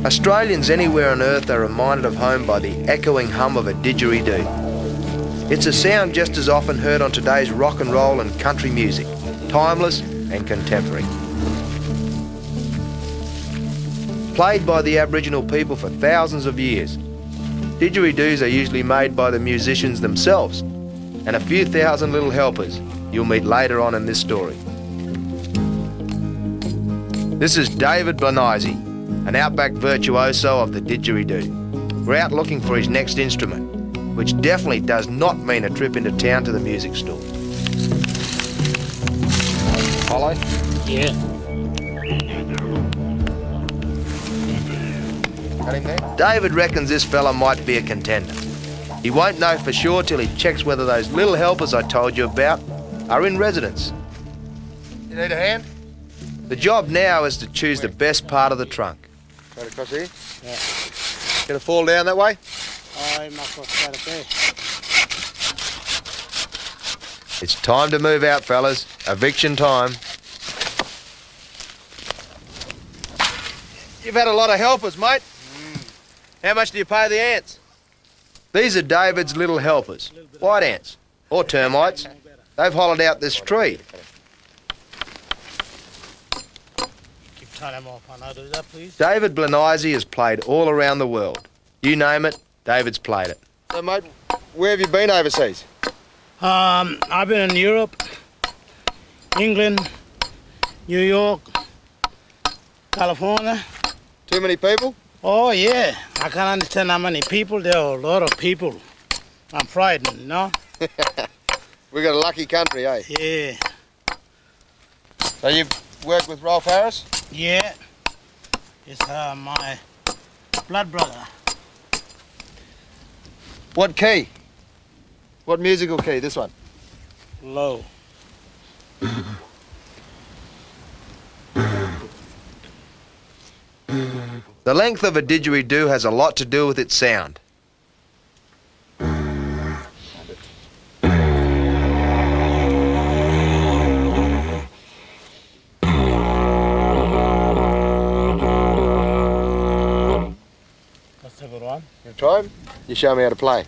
Australians anywhere on earth are reminded of home by the echoing hum of a didgeridoo. It's a sound just as often heard on today's rock and roll and country music, timeless and contemporary. Played by the Aboriginal people for thousands of years, didgeridoos are usually made by the musicians themselves and a few thousand little helpers you'll meet later on in this story. This is David Blanasi, an Outback virtuoso of the didgeridoo. We're out looking for his next instrument, which definitely does not mean a trip into town to the music store. Hollow? Yeah. Got him there? David reckons this fella might be a contender. He won't know for sure till he checks whether those little helpers I told you about are in residence. You need a hand? The job now is to choose the best part of the trunk. Right across here? Yeah. Gonna fall down that way? I must have got it there. It's time to move out, fellas. Eviction time. You've had a lot of helpers, mate. How much do you pay the ants? These are David's little helpers, white ants, or termites. They've hollowed out this tree. Keep tying them off. I'll do that, please. David Blanasi has played all around the world. You name it, David's played it. So, mate, where have you been overseas? I've been in Europe, England, New York, California. Too many people? Oh, yeah. I can't understand how many people. There are a lot of people. I'm frightened, you know? We got a lucky country, eh? Yeah. So you've worked with Rolf Harris? Yeah. It's my blood brother. What key? What musical key? This one? Low. The length of a didgeridoo has a lot to do with its sound. That's a good one. You try him? You show me how to play.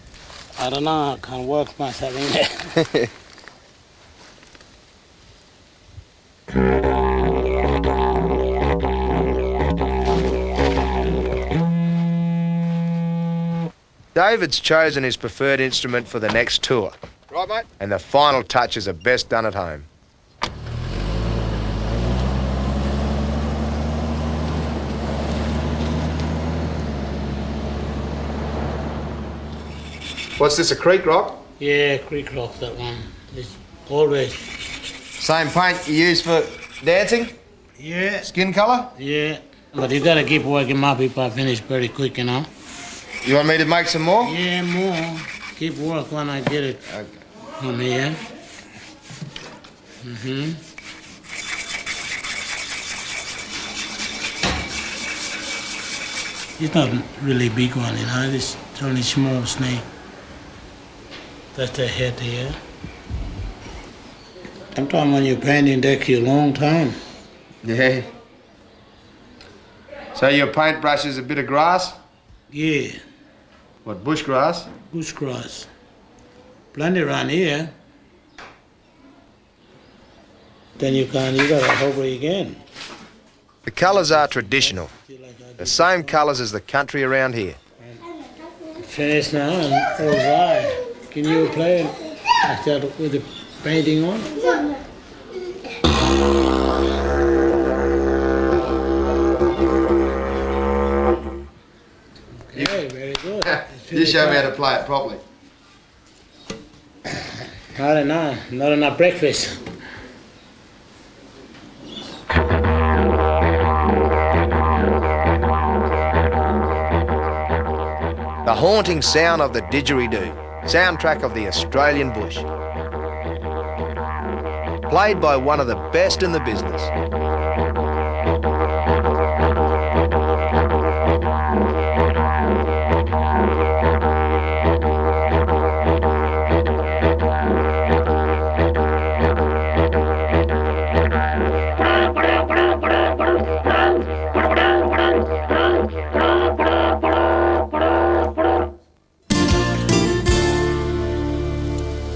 I don't know. I can't work myself in there. David's chosen his preferred instrument for the next tour. Right, mate? And the final touches are best done at home. What's this, a creek rock? Yeah, creek rock, that one. It's always. Same paint you use for dancing? Yeah. Skin colour? Yeah. But you gotta keep working my people. I finish pretty quick, you know? You want me to make some more? Yeah, more. Keep work when I get it. Okay. On here. Mm-hmm. It's not really big one, you know? It's only small snake. That's the head here. Sometimes when you're painting, it takes you a long time. Yeah. So your paintbrush is a bit of grass? Yeah. What, bush grass? Bush grass. Plenty around here. Then you gotta hover again. The colours are traditional. The same colours as the country around here. Finished now and all dry. Can you play it? I start with the painting on. Okay, very good. You show me how to play it properly. I don't know, not enough breakfast. The haunting sound of the didgeridoo, soundtrack of the Australian bush. Played by one of the best in the business.